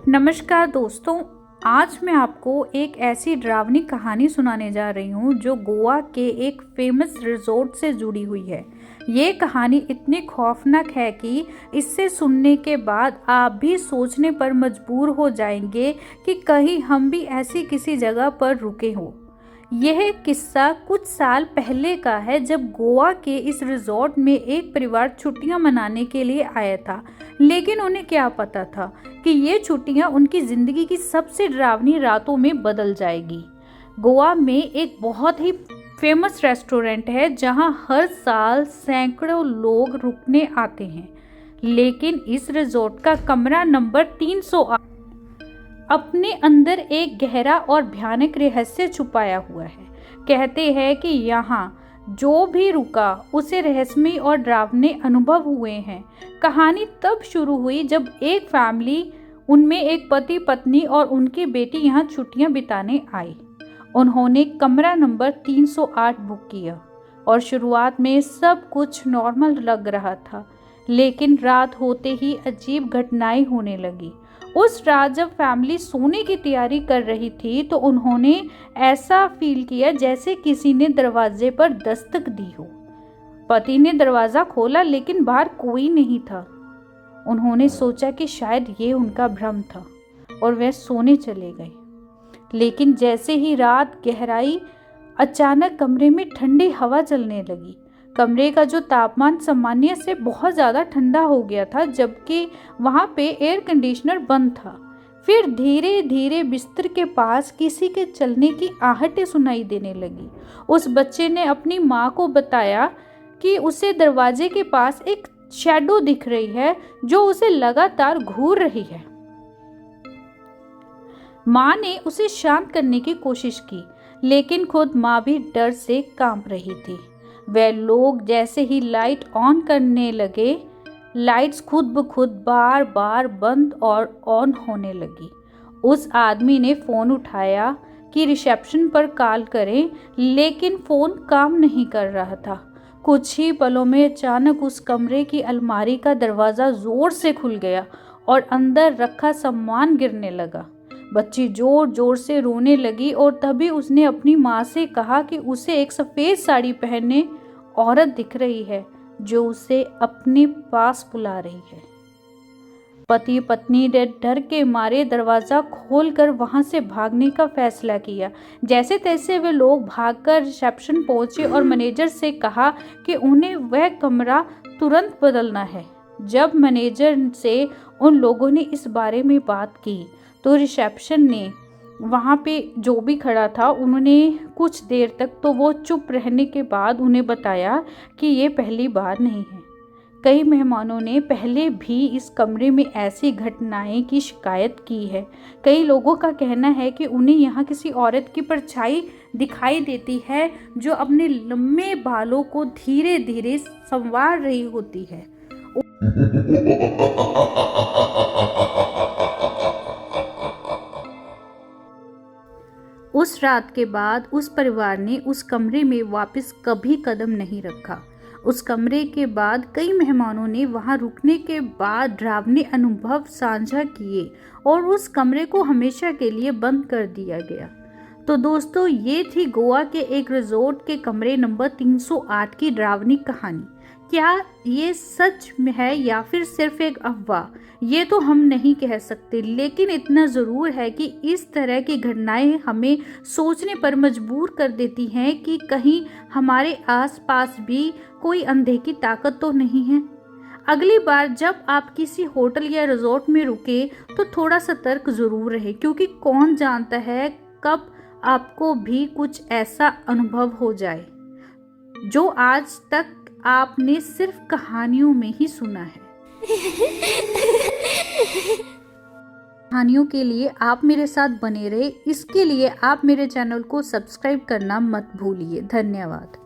नमस्कार दोस्तों, आज मैं आपको एक ऐसी डरावनी कहानी सुनाने जा रही हूँ जो गोवा के एक फेमस रिजॉर्ट से जुड़ी हुई है। ये कहानी इतनी खौफनाक है कि इसे सुनने के बाद आप भी सोचने पर मजबूर हो जाएंगे कि कहीं हम भी ऐसी किसी जगह पर रुके हों। यह किस्सा कुछ साल पहले का है, जब गोवा के इस रिजॉर्ट में एक परिवार छुट्टियां मनाने के लिए आया था। लेकिन उन्हें क्या पता था कि ये छुट्टियां उनकी जिंदगी की सबसे डरावनी रातों में बदल जाएगी। गोवा में एक बहुत ही फेमस रेस्टोरेंट है जहां हर साल सैकड़ों लोग रुकने आते हैं, लेकिन इस रिजॉर्ट का कमरा नंबर 308 अपने अंदर एक गहरा और भयानक रहस्य छुपाया हुआ है। कहते हैं कि यहाँ जो भी रुका उसे रहस्यमय और डरावने अनुभव हुए हैं। कहानी तब शुरू हुई जब एक फैमिली, उनमें एक पति पत्नी और उनकी बेटी यहाँ छुट्टियाँ बिताने आई। उन्होंने कमरा नंबर 308 बुक किया और शुरुआत में सब कुछ नॉर्मल लग रहा था, लेकिन रात होते ही अजीब घटनाएं होने लगी। उस रात जब फैमिली सोने की तैयारी कर रही थी तो उन्होंने ऐसा फील किया जैसे किसी ने दरवाजे पर दस्तक दी हो। पति ने दरवाज़ा खोला, लेकिन बाहर कोई नहीं था। उन्होंने सोचा कि शायद ये उनका भ्रम था और वह सोने चले गए। लेकिन जैसे ही रात गहराई, अचानक कमरे में ठंडी हवा चलने लगी। कमरे का जो तापमान सामान्य से बहुत ज़्यादा ठंडा हो गया था, जबकि वहाँ पे एयर कंडीशनर बंद था। फिर धीरे धीरे बिस्तर के पास किसी के चलने की आहटें सुनाई देने लगी। उस बच्चे ने अपनी माँ को बताया कि उसे दरवाजे के पास एक शैडो दिख रही है जो उसे लगातार घूर रही है। माँ ने उसे शांत करने की कोशिश की, लेकिन खुद माँ भी डर से कांप रही थी। वे लोग जैसे ही लाइट ऑन करने लगे, लाइट्स खुद ब खुद बार बार बंद और ऑन होने लगी। उस आदमी ने फ़ोन उठाया कि रिसेप्शन पर कॉल करें, लेकिन फ़ोन काम नहीं कर रहा था। कुछ ही पलों में अचानक उस कमरे की अलमारी का दरवाज़ा ज़ोर से खुल गया और अंदर रखा सामान गिरने लगा। बच्ची जोर जोर से रोने लगी और तभी उसने अपनी माँ से कहा कि उसे एक सफ़ेद साड़ी पहने औरत दिख रही है जो उसे अपने पास बुला रही है। पति पत्नी ने डर के मारे दरवाज़ा खोलकर वहां से भागने का फैसला किया। जैसे तैसे वे लोग भागकर रिसेप्शन पहुंचे और मैनेजर से कहा कि उन्हें वह कमरा तुरंत बदलना है। जब मैनेजर से उन लोगों ने इस बारे में बात की तो रिसेप्शन ने वहाँ पे जो भी खड़ा था, उन्होंने कुछ देर तक तो वो चुप रहने के बाद उन्हें बताया कि ये पहली बार नहीं है। कई मेहमानों ने पहले भी इस कमरे में ऐसी घटनाएं की शिकायत की है। कई लोगों का कहना है कि उन्हें यहाँ किसी औरत की परछाई दिखाई देती है जो अपने लंबे बालों को धीरे धीरे संवार रही होती है। उस रात के बाद उस परिवार ने उस कमरे में वापस कभी कदम नहीं रखा। उस कमरे के बाद कई मेहमानों ने वहां रुकने के बाद डरावने अनुभव साझा किए और उस कमरे को हमेशा के लिए बंद कर दिया गया। तो दोस्तों, ये थी गोवा के एक रिजॉर्ट के कमरे नंबर 308 की डरावनी कहानी। क्या ये सच में है या फिर सिर्फ एक अफवाह, ये तो हम नहीं कह सकते, लेकिन इतना ज़रूर है कि इस तरह की घटनाएं हमें सोचने पर मजबूर कर देती हैं कि कहीं हमारे आसपास भी कोई अनदेखी ताकत तो नहीं है। अगली बार जब आप किसी होटल या रिजॉर्ट में रुके तो थोड़ा सतर्क ज़रूर रहे, क्योंकि कौन जानता है कब आपको भी कुछ ऐसा अनुभव हो जाए जो आज तक आपने सिर्फ कहानियों में ही सुना है। कहानियों के लिए आप मेरे साथ बने रहे, इसके लिए आप मेरे चैनल को सब्सक्राइब करना मत भूलिए। धन्यवाद।